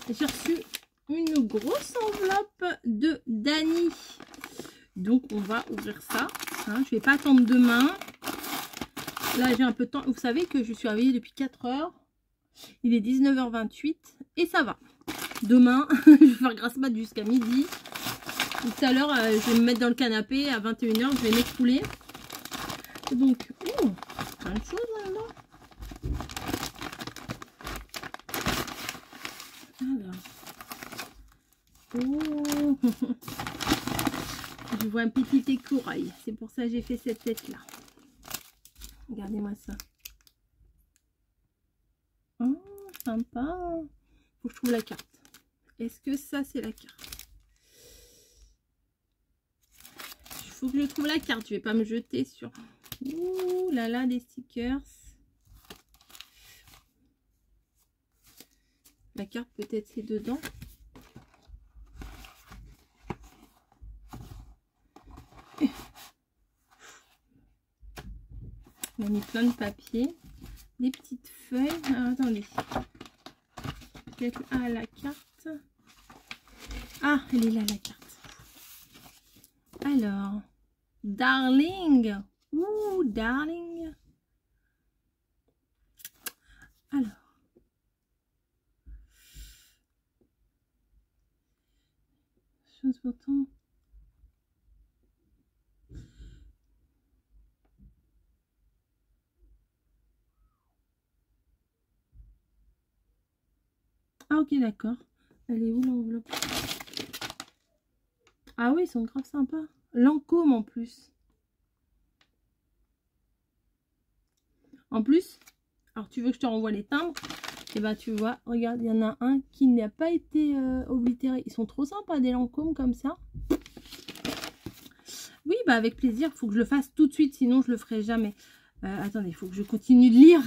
j'ai reçu une grosse enveloppe de Dany. Donc on va ouvrir ça. Hein, je vais pas attendre demain. Là j'ai un peu de temps. Vous savez que je suis réveillée depuis 4 heures. Il est 19h28 et ça va. Demain, je vais faire grasse mat jusqu'à midi. Tout à l'heure, je vais me mettre dans le canapé. À 21h, je vais m'écrouler. Donc, oh, plein de choses là-dedans. Alors. Oh. Je vois un petit écureuil. C'est pour ça que j'ai fait cette tête-là. Regardez-moi ça. Oh, sympa. Faut que je trouve la carte. Est-ce que ça, c'est la carte? Il faut que je trouve la carte. Je vais pas me jeter sur... Ouh là là, des stickers. La carte, peut-être, c'est dedans. On a mis plein de papier. Des petites feuilles. Alors, attendez. Peut-être la carte. Ah, elle est là, la carte. Alors, Darling. Ouh, Darling. Alors. Chose pourtant. Ah, ok, d'accord. Elle est où l'enveloppe? Ah oui, ils sont grave sympas. Lancôme en plus. En plus, alors tu veux que je te renvoie les timbres? Et bah tu vois, regarde, il y en a un qui n'a pas été oblitéré. Ils sont trop sympas des Lancôme comme ça. Oui, bah avec plaisir. Il faut que je le fasse tout de suite, sinon je le ferai jamais. Attendez, il faut que je continue de lire.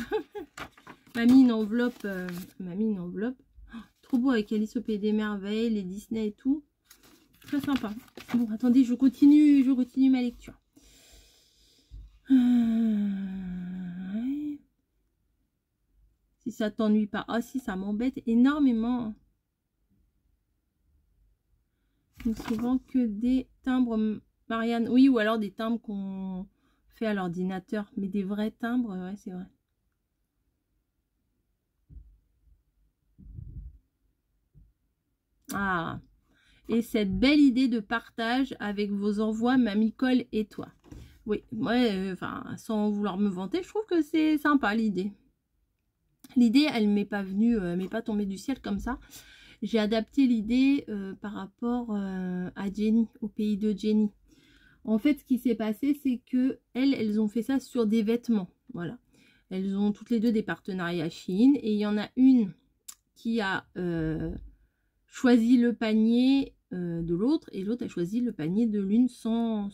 M'a mis une enveloppe. Oh, trop beau avec Alice au Pays des Merveilles, les Disney et tout. Très sympa. Bon, attendez, je continue ma lecture. Ouais. Si ça t'ennuie pas. Ah si, ça m'embête énormément. Donc souvent que des timbres Marianne. Oui, ou alors des timbres qu'on fait à l'ordinateur. Mais des vrais timbres, ouais, c'est vrai. Ah. Et cette belle idée de partage avec vos envois, Mamie Cole et toi. Oui, ouais, enfin, sans vouloir me vanter, je trouve que c'est sympa l'idée. L'idée, elle m'est pas venue, elle m'est pas tombée du ciel comme ça. J'ai adapté l'idée par rapport à Jenny, au pays de Jenny. En fait, ce qui s'est passé, c'est que elles ont fait ça sur des vêtements. Voilà. Elles ont toutes les deux des partenariats Shein. Et il y en a une qui a choisi le panier de l'autre. Et l'autre a choisi le panier de l'une sans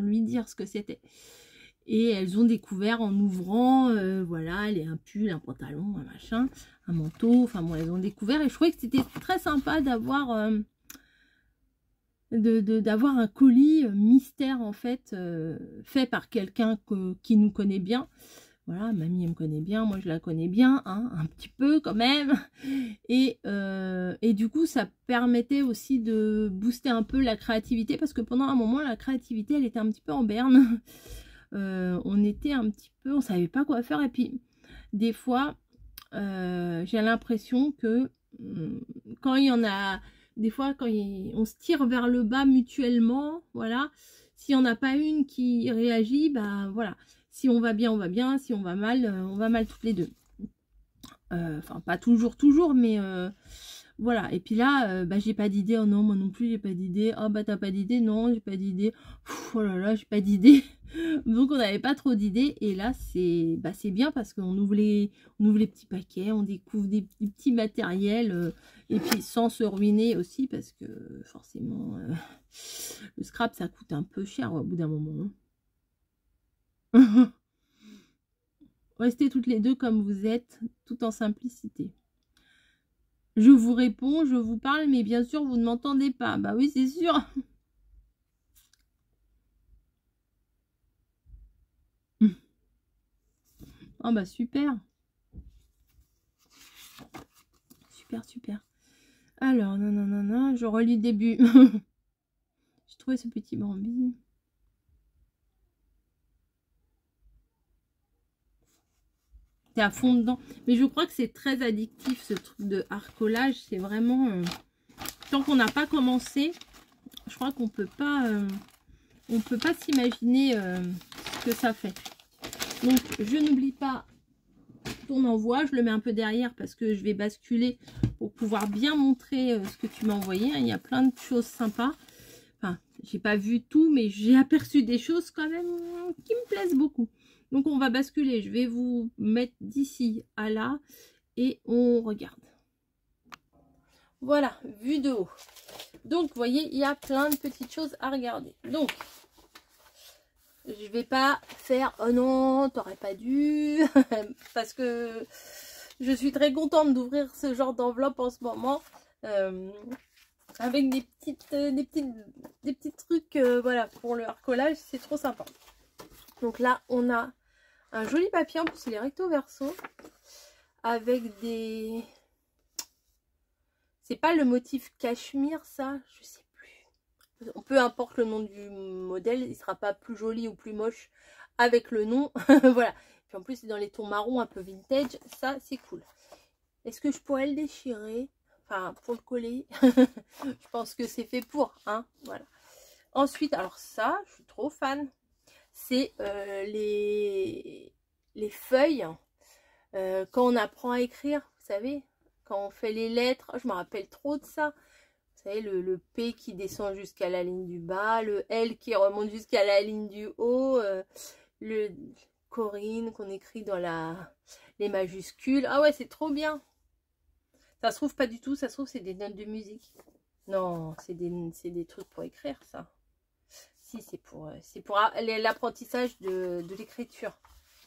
lui dire ce que c'était. Et elles ont découvert en ouvrant, voilà, elle est un pull, un pantalon, un machin, un manteau. Enfin bon, elles ont découvert. Et je trouvais que c'était très sympa d'avoir... d'avoir un colis mystère en fait fait par quelqu'un qui nous connaît bien. Voilà, mamie elle me connaît bien, moi je la connais bien, hein, un petit peu quand même. Et du coup ça permettait aussi de booster un peu la créativité parce que pendant un moment la créativité elle était un petit peu en berne. On était un petit peu, on savait pas quoi faire et puis des fois j'ai l'impression que quand il y en a... Des fois, quand on se tire vers le bas mutuellement, voilà. Si on n'a pas une qui réagit, bah voilà. Si on va bien, on va bien. Si on va mal toutes les deux. Enfin, pas toujours, mais voilà. Et puis là, bah, j'ai pas d'idée. Oh non, moi non plus, j'ai pas d'idée. Oh bah, t'as pas d'idée? Non, j'ai pas d'idée. Oh là là, j'ai pas d'idée. Donc, on n'avait pas trop d'idées. Et là, c'est bien parce qu'on ouvre les petits paquets, on découvre des petits matériels. Et puis, sans se ruiner aussi parce que forcément, le scrap, ça coûte un peu cher au bout d'un moment. Hein. Restez toutes les deux comme vous êtes, tout en simplicité. Je vous réponds, je vous parle, mais bien sûr, vous ne m'entendez pas. Bah oui, c'est sûr. Oh bah super. Super. Alors, non, je relis le début. J'ai trouvé ce petit Bambi. T'es à fond dedans. Mais je crois que c'est très addictif ce truc de harcolage. C'est vraiment... tant qu'on n'a pas commencé, je crois qu'on peut pas s'imaginer ce que ça fait. Donc, je n'oublie pas ton envoi. Je le mets un peu derrière parce que je vais basculer pour pouvoir bien montrer ce que tu m'as envoyé. Il y a plein de choses sympas. Enfin, j'ai pas vu tout, mais j'ai aperçu des choses quand même qui me plaisent beaucoup. Donc, on va basculer. Je vais vous mettre d'ici à là et on regarde. Voilà, vue de haut. Donc, vous voyez, il y a plein de petites choses à regarder. Donc, je vais pas faire « Oh non, t'aurais pas dû » parce que je suis très contente d'ouvrir ce genre d'enveloppe en ce moment. Avec des petits trucs, voilà, pour le harcolage, c'est trop sympa. Donc là, on a un joli papier, en plus il est recto verso, avec des... C'est pas le motif cachemire, ça, je sais plus. Peu importe le nom du modèle, il sera pas plus joli ou plus moche avec le nom. Voilà. Puis en plus, c'est dans les tons marron un peu vintage, ça, c'est cool. Est-ce que je pourrais le déchirer? Enfin, pour le coller, je pense que c'est fait pour, hein, voilà. Ensuite, alors ça, je suis trop fan. C'est les feuilles quand on apprend à écrire, vous savez, quand on fait les lettres. Je me rappelle trop de ça. Vous savez, le P qui descend jusqu'à la ligne du bas, le L qui remonte jusqu'à la ligne du haut, le Corinne qu'on écrit dans les majuscules. Ah ouais, c'est trop bien. Ça se trouve pas du tout, ça se trouve c'est des notes de musique. Non, c'est des trucs pour écrire, ça. Si, c'est pour l'apprentissage de l'écriture.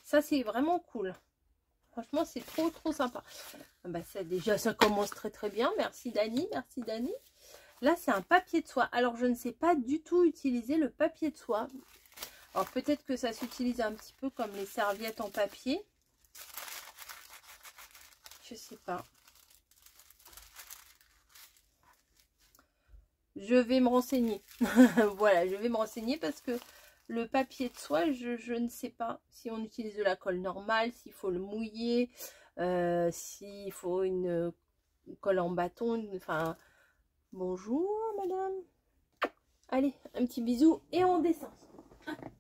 Ça, c'est vraiment cool. Franchement, c'est trop sympa. Ah bah, ça, déjà, ça commence très bien. Merci Dani, merci Dani. Là, c'est un papier de soie. Alors, je ne sais pas du tout utiliser le papier de soie. Alors, peut-être que ça s'utilise un petit peu comme les serviettes en papier. Je sais pas. Je vais me renseigner. Voilà, je vais me renseigner parce que le papier de soie, je ne sais pas si on utilise de la colle normale, s'il faut le mouiller, s'il faut une colle en bâton. Enfin, bonjour madame. Allez, un petit bisou et on descend.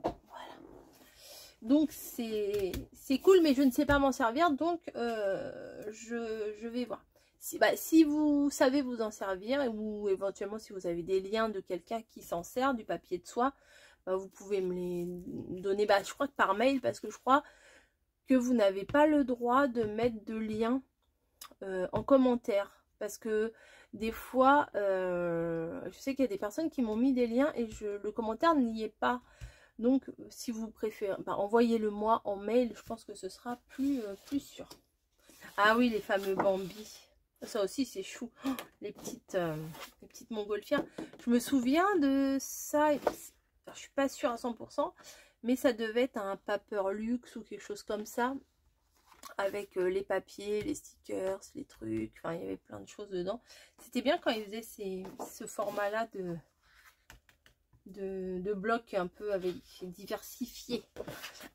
Voilà. Donc c'est cool, mais je ne sais pas m'en servir, donc je vais voir. Si vous savez vous en servir, ou éventuellement si vous avez des liens de quelqu'un qui s'en sert, du papier de soie, bah, vous pouvez me les donner, bah, je crois que par mail, parce que je crois que vous n'avez pas le droit de mettre de liens en commentaire. Parce que des fois, je sais qu'il y a des personnes qui m'ont mis des liens et le commentaire n'y est pas. Donc si vous préférez, bah, envoyez-le moi en mail, je pense que ce sera plus sûr. Ah oui, les fameux Bambi. Ça aussi, c'est chou. Oh, les petites montgolfières. Je me souviens de ça. Alors, je suis pas sûre à 100%. Mais ça devait être un paper luxe ou quelque chose comme ça. Avec les papiers, les stickers, les trucs. Enfin, il y avait plein de choses dedans. C'était bien quand ils faisaient ce format-là de blocs un peu avec diversifié.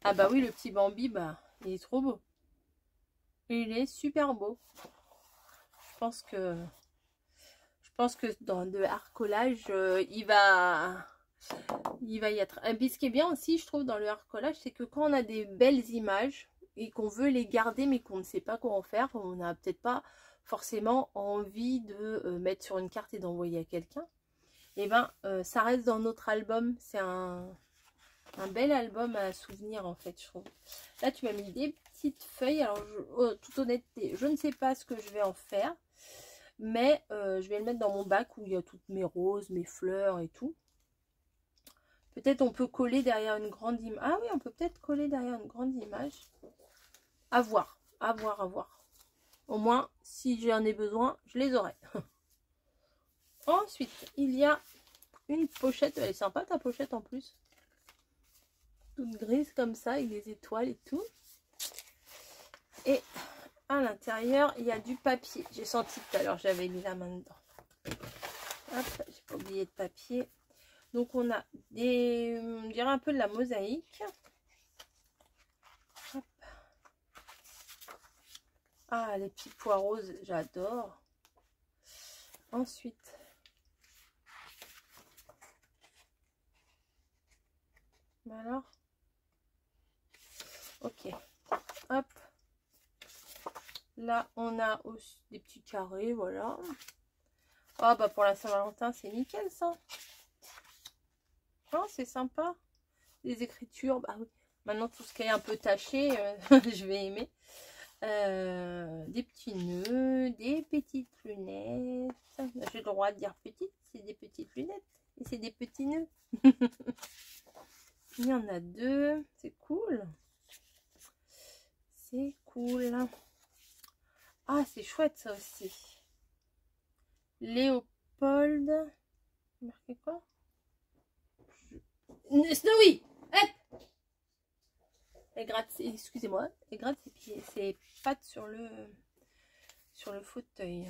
Ah bah oui, le petit Bambi, bah, il est trop beau. Il est super beau. Je pense que dans le harcolage, il va y être. Et puis ce qui est bien aussi, je trouve, dans le harcolage, c'est que quand on a des belles images et qu'on veut les garder, mais qu'on ne sait pas quoi en faire, on n'a peut-être pas forcément envie de mettre sur une carte et d'envoyer à quelqu'un, et ben ça reste dans notre album. C'est un bel album à souvenir, en fait, je trouve. Là, tu m'as mis des petites feuilles. Alors, toute honnêteté, je ne sais pas ce que je vais en faire. Mais je vais le mettre dans mon bac où il y a toutes mes roses, mes fleurs et tout. Peut-être on peut coller derrière une grande image. Ah oui, on peut peut-être coller derrière une grande image. À voir, à voir, à voir. Au moins, si j'en ai besoin, je les aurai. Ensuite, il y a une pochette. Elle est sympa ta pochette en plus. Toute grise comme ça, avec des étoiles et tout. Et à l'intérieur, il y a du papier. J'ai senti tout à l'heure, j'avais mis la main dedans. Hop, j'ai pas oublié de papier. Donc on a des, on dirait un peu de la mosaïque. Hop. Ah, les petits pois roses, j'adore. Ensuite, alors, ok, hop. Là, on a aussi des petits carrés, voilà. Ah bah pour la Saint-Valentin, c'est nickel ça. Oh, c'est sympa. Les écritures, bah oui. Maintenant, tout ce qui est un peu taché, je vais aimer. Des petits nœuds, des petites lunettes. J'ai le droit de dire petites, c'est des petites lunettes. Et c'est des petits nœuds. Il y en a deux, c'est cool. C'est cool. Ah, c'est chouette ça aussi. Léopold. Marqué quoi? Snowy! Hop! Elle gratte, excusez-moi, elle gratte ses pieds, ses pattes sur le fauteuil.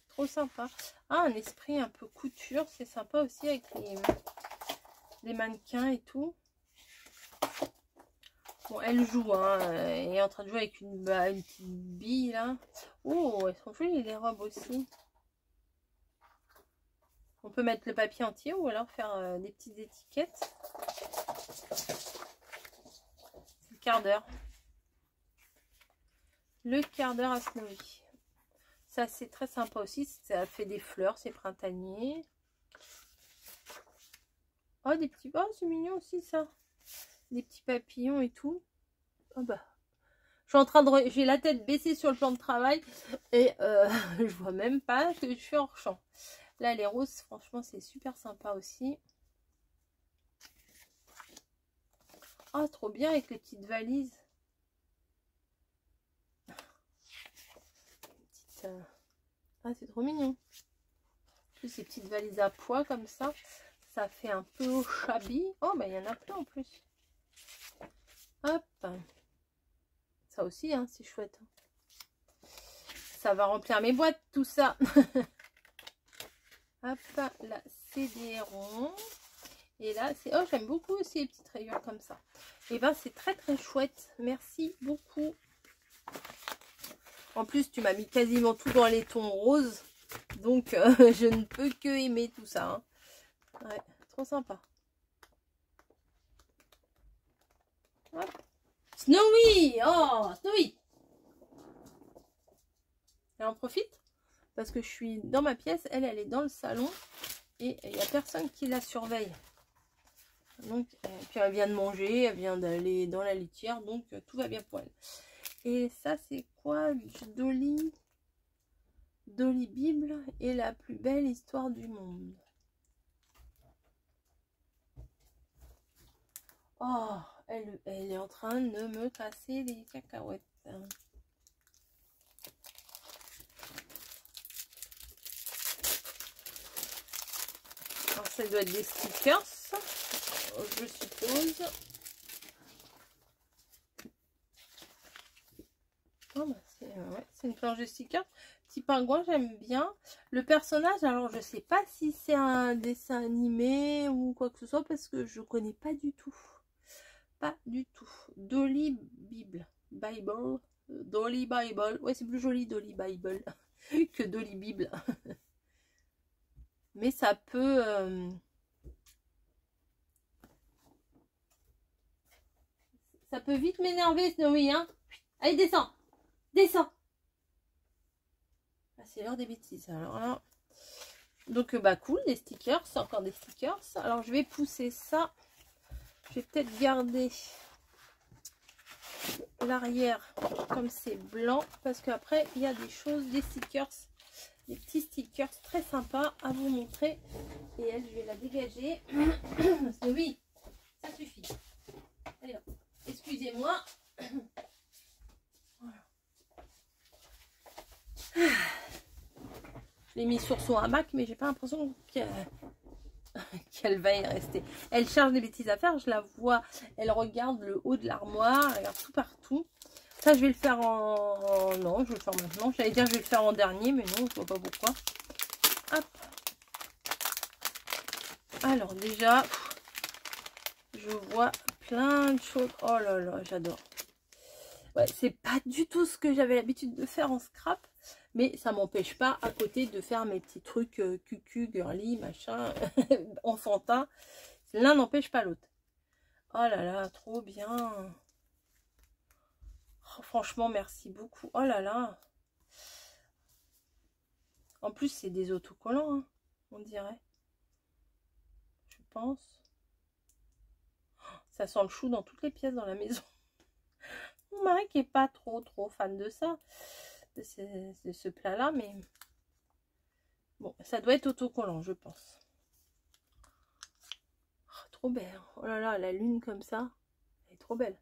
Trop sympa. Ah, un esprit un peu couture, c'est sympa aussi avec les mannequins et tout. Bon, elle joue, hein, elle est en train de jouer avec une petite bille là. Oh, elles sont jolies les robes aussi. On peut mettre le papier entier ou alors faire des petites étiquettes. Le quart d'heure. Le quart d'heure à Snowy. Ça, c'est très sympa aussi. Ça fait des fleurs, c'est printanier. Oh, des petits... Oh, c'est mignon aussi, ça. Des petits papillons et tout. Oh, bah. Je suis en train de... J'ai la tête baissée sur le plan de travail. Et je vois même pas que je suis hors champ. Là, les roses, franchement, c'est super sympa aussi. Ah, trop bien avec les petites valises. Ah, c'est trop mignon. En plus, ces petites valises à poids comme ça, ça fait un peu shabby. Oh, bah, il y en a plein en plus. Hop. Ça aussi, hein, c'est chouette. Ça va remplir mes boîtes, tout ça. Hop, là, c'est des ronds. Et là, c'est... Oh, j'aime beaucoup aussi les petites rayures comme ça. Et ben, c'est très, très chouette. Merci beaucoup. En plus, tu m'as mis quasiment tout dans les tons roses. Donc, je ne peux que aimer tout ça. Hein. Ouais, trop sympa. Hop. Snowy! Oh, Snowy! Elle en profite parce que je suis dans ma pièce. Elle est dans le salon. Et il n'y a personne qui la surveille. Donc, puis elle vient de manger. Elle vient d'aller dans la litière. Donc, tout va bien pour elle. Et ça, c'est quoi? Dolly Bible et la plus belle histoire du monde. Oh, elle est en train de me casser les cacahuètes. Alors, ça doit être des stickers, je suppose. Oh, bah, c'est une planche de stickers. Petit pingouin, j'aime bien. Le personnage, alors je sais pas si c'est un dessin animé ou quoi que ce soit parce que je connais pas du tout. Pas du tout. Dolly Bible. Dolly Bible. Ouais, c'est plus joli Dolly Bible que Dolly Bible. Mais ça peut... Ça peut vite m'énerver, Snowy, hein. Allez, descends. Descends. Ah, c'est l'heure des bêtises. Alors là... Donc, bah cool, les stickers. C'est encore des stickers. Alors, je vais pousser ça. Je vais peut-être garder l'arrière comme c'est blanc. Parce qu'après, il y a des choses, des stickers. Des petits stickers très sympas à vous montrer. Et elle, je vais la dégager. Oui, ça suffit. Allez, excusez-moi. Voilà. Je l'ai mis sur son hamac, mais j'ai pas l'impression qu'elle va y rester. Elle charge des bêtises à faire, je la vois. Elle regarde le haut de l'armoire, elle regarde tout partout. ça, je vais le faire en... Non, je vais le faire maintenant. J'allais dire je vais le faire en dernier, mais non, je vois pas pourquoi. Hop. Alors déjà, je vois plein de choses. Oh là là, j'adore. Ouais, c'est pas du tout ce que j'avais l'habitude de faire en scrap. Mais ça m'empêche pas à côté de faire mes petits trucs cucu, girly, machin, enfantin. L'un n'empêche pas l'autre. Oh là là, trop bien. Oh, franchement, merci beaucoup. Oh là là. En plus, c'est des autocollants, hein, on dirait. Je pense. Ça sent le chou dans toutes les pièces dans la maison. Mon mari qui est pas trop fan de ça, de ce plat-là, mais bon, ça doit être autocollant, je pense. Oh, trop belle. Oh là là, la lune comme ça, elle est trop belle.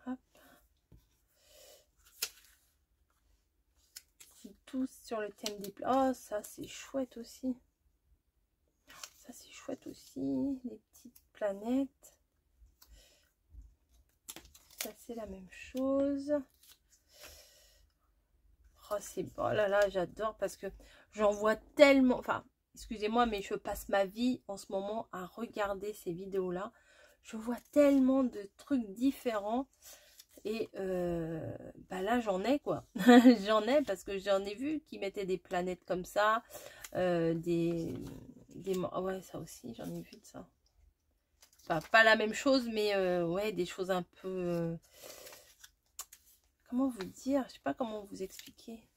Hop. Tous sur le thème des plats. Oh, ça c'est chouette aussi. Ça c'est chouette aussi. Les petites planètes. Ça c'est la même chose. Oh, c'est bon. Oh là là, j'adore parce que j'en vois tellement. Enfin, excusez-moi, mais je passe ma vie en ce moment à regarder ces vidéos-là. Je vois tellement de trucs différents. Et bah là j'en ai quoi. J'en ai parce que j'en ai vu qui mettaient des planètes comme ça. Ouais, ça aussi j'en ai vu de ça. Enfin, pas la même chose, mais ouais, des choses un peu... comment vous dire? Je sais pas comment vous expliquer.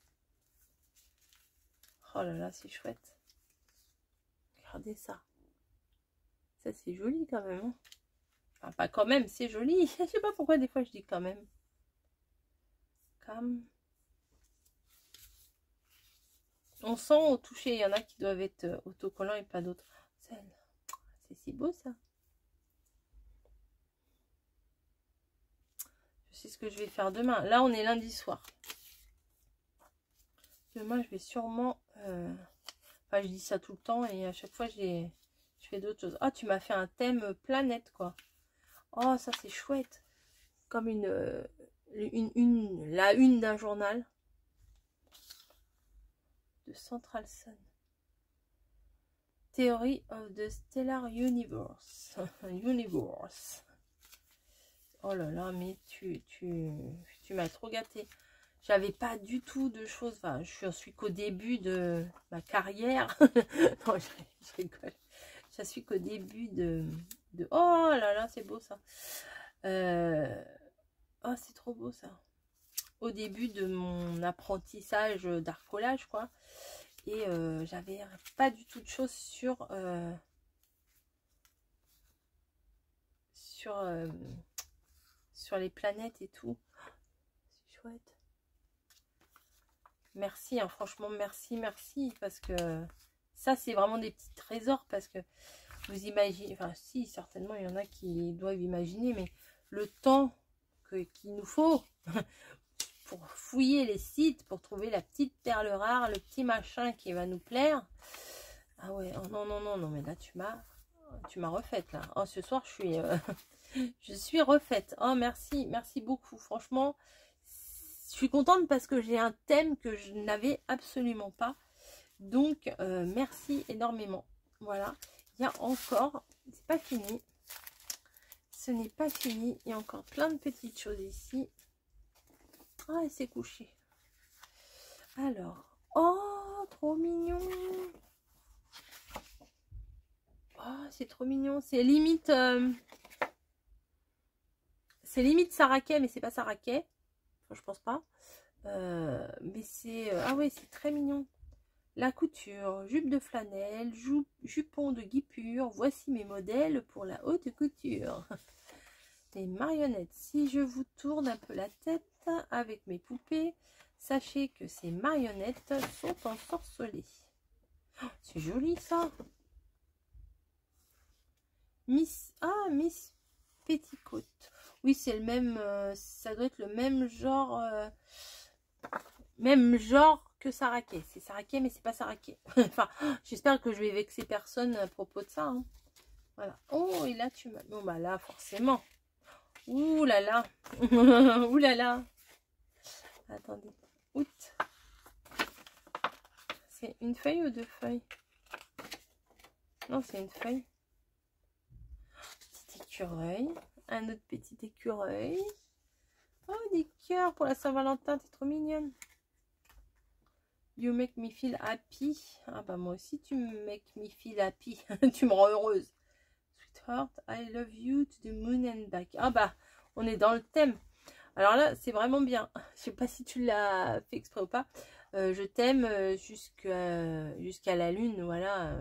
Oh là là, c'est chouette. Regardez ça. Ça c'est joli quand même. Hein. Enfin, pas quand même, c'est joli. Je sais pas pourquoi des fois je dis quand même. Comme... On sent au toucher, il y en a qui doivent être autocollants et pas d'autres. C'est si beau ça. Je sais ce que je vais faire demain. Là, on est lundi soir. Demain, je vais sûrement... Enfin, je dis ça tout le temps et à chaque fois, je fais d'autres choses. Ah, tu m'as fait un thème planète, quoi. Oh, ça, c'est chouette. Comme la une d'un journal. De Central Sun. Theory of the Stellar Universe. Universe. Oh là là, mais tu m'as trop gâté. J'avais pas du tout de choses. Enfin, je suis qu'au début de ma carrière. Non, je rigole. Je suis qu'au début de... Oh là là, c'est beau ça. Oh, c'est trop beau ça. Au début de mon apprentissage d'arcolage, quoi. Et j'avais pas du tout de choses sur... sur les planètes et tout. C'est chouette. Merci, hein, franchement, merci, parce que ça, c'est vraiment des petits trésors, parce que vous imaginez, enfin, si, certainement, il y en a qui doivent imaginer, mais le temps qu'il nous faut pour fouiller les sites, pour trouver la petite perle rare, le petit machin qui va nous plaire. Ah ouais, oh non, mais là, tu m'as refaite, là. Oh, ce soir, je suis refaite. Oh, merci beaucoup, franchement. Je suis contente parce que j'ai un thème que je n'avais absolument pas. Donc, merci énormément. Voilà. Il y a encore... C'est pas fini. Ce n'est pas fini. Il y a encore plein de petites choses ici. Ah, elle s'est couchée. Alors. Oh, trop mignon. Oh, c'est trop mignon. C'est limite... c'est limite Saraquet, mais c'est pas Saraquet. Je pense pas, mais c'est ah ouais, c'est très mignon. La couture, jupe de flanelle, jupon de guipure, voici mes modèles pour la haute couture. Les marionnettes, si je vous tourne un peu la tête avec mes poupées, sachez que ces marionnettes sont ensorcelées. Oh, c'est joli ça. Miss Petticoat. Oui, c'est le même, ça doit être le même genre que Saraquet. C'est Saraquet, mais c'est pas Saraquet. Enfin, j'espère que je vais vexer personne à propos de ça. Hein. Voilà. Oh, et là, tu m'as... Bon, bah là, forcément. Ouh là là. Ouh là là. Attendez. Août. C'est une feuille ou deux feuilles? Non, c'est une feuille. Petit écureuil. Un autre petit écureuil. Oh, des cœurs pour la Saint-Valentin. T'es trop mignonne. You make me feel happy. Ah bah moi aussi tu me make me feel happy. Tu me rends heureuse. Sweetheart, I love you to the moon and back. Ah bah on est dans le thème. Alors là c'est vraiment bien. Je sais pas si tu l'as fait exprès ou pas. Je t'aime jusqu'à la lune. Voilà.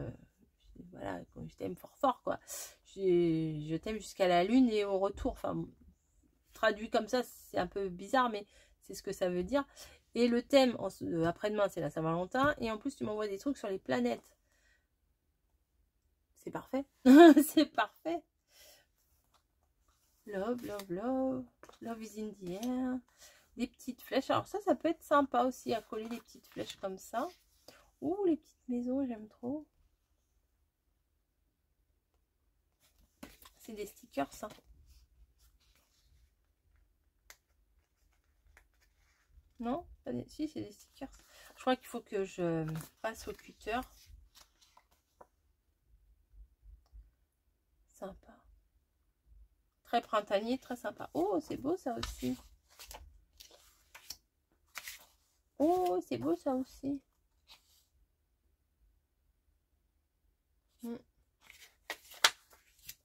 Voilà, je t'aime fort fort quoi. Je t'aime jusqu'à la lune et au retour. Enfin traduit comme ça c'est un peu bizarre mais c'est ce que ça veut dire. Et le thème, après-demain, c'est la Saint-Valentin. Et en plus, tu m'envoies des trucs sur les planètes. C'est parfait. C'est parfait. Love, love, love. Love is in the air. Des petites flèches. Alors ça peut être sympa aussi à coller des petites flèches comme ça. Ouh, les petites maisons, j'aime trop. C'est des stickers, ça. Non, si, c'est des stickers. Je crois qu'il faut que je passe au cutter. Sympa. Très printanier, très sympa. Oh, c'est beau ça aussi. Oh, c'est beau ça aussi.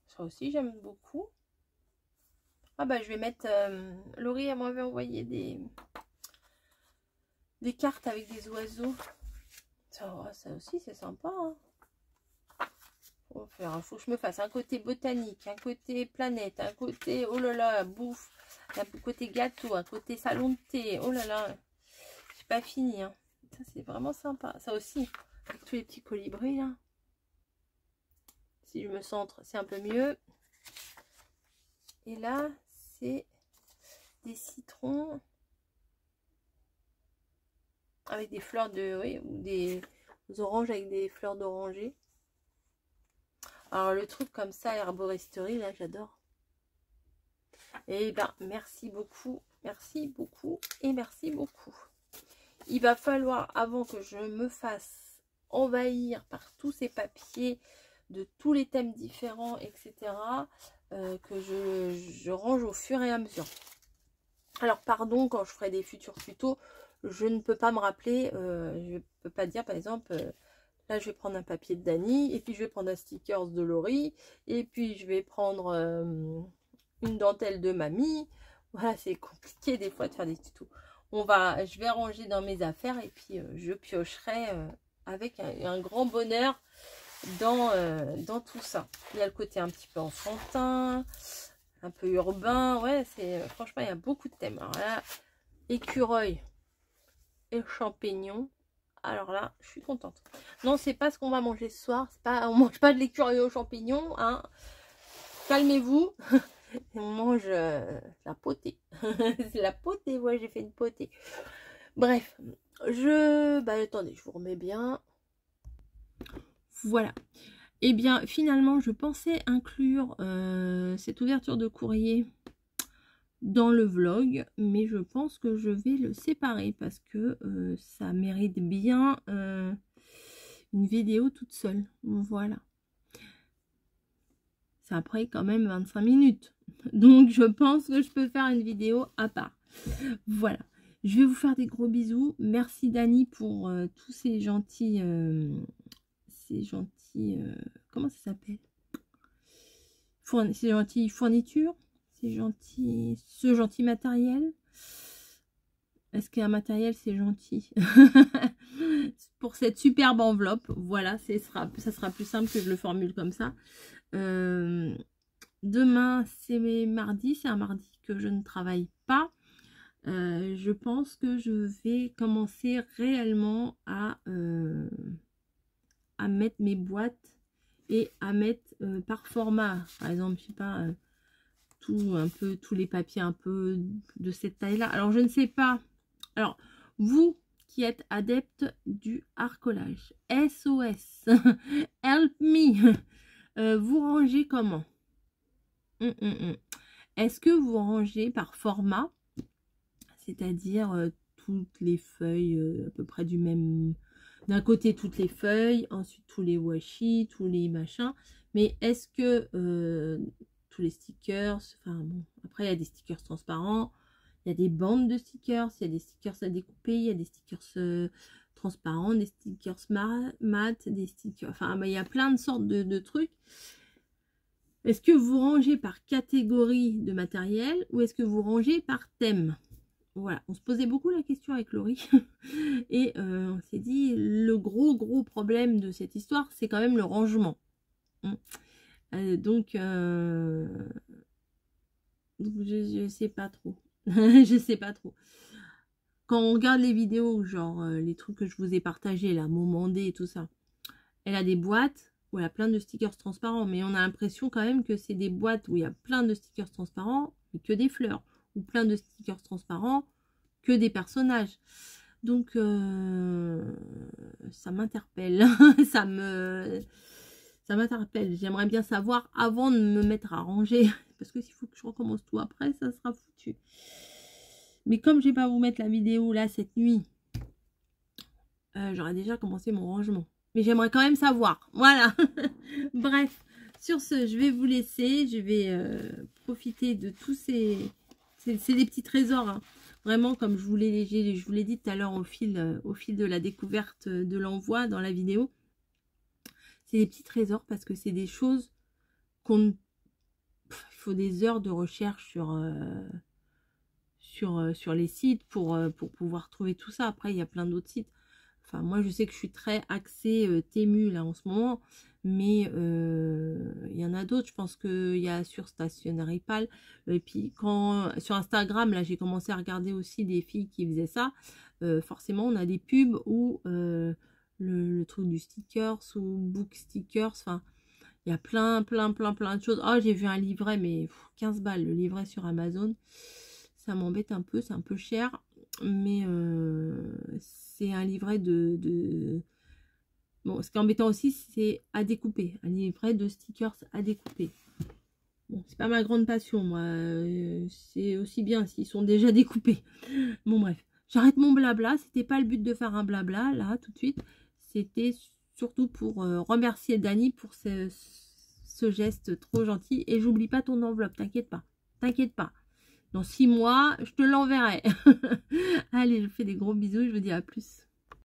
Ça aussi, j'aime beaucoup. Ah bah, je vais mettre... Laurie, elle m'avait envoyé des cartes avec des oiseaux. Ça aussi, c'est sympa. Hein. Faut que je me fasse un côté botanique, un côté planète, un côté, oh là là, bouffe, un côté gâteau, un côté salon de thé. Oh là là, j'ai pas fini. Hein. Ça, c'est vraiment sympa. Ça aussi, avec tous les petits colibris là. Si je me centre, c'est un peu mieux. Et là, c'est des citrons avec des fleurs de... Oui, ou des oranges avec des fleurs d'oranger. Alors, le truc comme ça, herboristerie, là, j'adore. Et ben, merci beaucoup et merci beaucoup. Il va falloir, avant que je me fasse envahir par tous ces papiers, de tous les thèmes différents, etc., que je range au fur et à mesure. Alors, pardon, quand je ferai des futurs tutos, je ne peux pas me rappeler, je ne peux pas dire, par exemple, là, je vais prendre un papier de Dani, et puis je vais prendre un sticker de Laurie, et puis je vais prendre une dentelle de Mamie. Voilà, c'est compliqué des fois de faire des tutos. Je vais ranger dans mes affaires, et puis je piocherai avec un grand bonheur dans tout ça. Il y a le côté un petit peu enfantin, un peu urbain. Ouais, franchement, il y a beaucoup de thèmes. Alors là, écureuil et champignons. Alors là, je suis contente. Non, c'est pas ce qu'on va manger ce soir. On mange pas de l'écureuil aux champignons. Hein. Calmez-vous. On mange la potée. C'est la potée. Ouais, j'ai fait une potée. Bref, attendez, je vous remets bien. Voilà. Eh bien, finalement, je pensais inclure cette ouverture de courrier dans le vlog, mais je pense que je vais le séparer parce que ça mérite bien une vidéo toute seule. Voilà. Ça a pris quand même 25 minutes. Donc, je pense que je peux faire une vidéo à part. Voilà. Je vais vous faire des gros bisous. Merci Dani pour tous ces gentils... comment ça s'appelle? Ces gentilles fournitures. Ce gentil matériel. Est-ce qu'un matériel c'est gentil? Pour cette superbe enveloppe, voilà, ça sera plus simple que je le formule comme ça. Demain c'est mardi, c'est un mardi que je ne travaille pas. Je pense que je vais commencer réellement à mettre mes boîtes et à mettre par format. Par exemple, je sais pas, tous les papiers un peu de cette taille-là. Alors, je ne sais pas. Alors, vous qui êtes adepte du harcolage, SOS, help me, vous rangez comment? Est-ce que vous rangez par format, c'est-à-dire toutes les feuilles à peu près du même... D'un côté toutes les feuilles, ensuite tous les washi, tous les machins, mais est-ce que tous les stickers, enfin bon, après il y a des stickers transparents, il y a des bandes de stickers, il y a des stickers à découper, il y a des stickers transparents, des stickers mat, des stickers, enfin il y a plein de sortes de trucs. Est-ce que vous rangez par catégorie de matériel ou est-ce que vous rangez par thème? Voilà, on se posait beaucoup la question avec Laurie et on s'est dit le gros problème de cette histoire, c'est quand même le rangement. Donc je sais pas trop. Je sais pas trop. Quand on regarde les vidéos, genre les trucs que je vous ai partagés, là, Momandé et tout ça, elle a des boîtes où elle a plein de stickers transparents, mais on a l'impression quand même que c'est des boîtes où il y a plein de stickers transparents, mais que des fleurs, ou plein de stickers transparents, que des personnages. Donc ça m'interpelle. ça m'interpelle. J'aimerais bien savoir avant de me mettre à ranger, parce que s'il faut que je recommence tout après, ça sera foutu. Mais comme je vais pas vous mettre la vidéo là cette nuit, j'aurais déjà commencé mon rangement. Mais j'aimerais quand même savoir. Voilà. Bref, sur ce, je vais vous laisser. Je vais profiter de tous ces... C'est des petits trésors, hein. Vraiment, comme je vous l'ai dit tout à l'heure au fil de la découverte de l'envoi dans la vidéo. C'est des petits trésors parce que c'est des choses qu'on... Il faut des heures de recherche sur les sites pour pouvoir trouver tout ça. Après, il y a plein d'autres sites. Enfin, moi, je sais que je suis très axée Temu là en ce moment, mais il y en a d'autres. Je pense qu'il y a sur Stationery Pal. Et puis, quand sur Instagram, là, j'ai commencé à regarder aussi des filles qui faisaient ça. Forcément, on a des pubs où le truc du stickers ou book stickers. Enfin, il y a plein de choses. Oh, j'ai vu un livret, mais 15 balles, le livret sur Amazon. Ça m'embête un peu, c'est un peu cher. Mais c'est un livret de... Bon, ce qui est embêtant aussi, c'est à découper. Un livret de stickers à découper. Bon, c'est pas ma grande passion, moi. C'est aussi bien s'ils sont déjà découpés. Bon, bref. J'arrête mon blabla. C'était pas le but de faire un blabla, là, tout de suite. C'était surtout pour remercier Dani pour ce geste trop gentil. Et j'oublie pas ton enveloppe, t'inquiète pas. T'inquiète pas. Dans 6 mois, je te l'enverrai. Allez, je vous fais des gros bisous. Je vous dis à plus.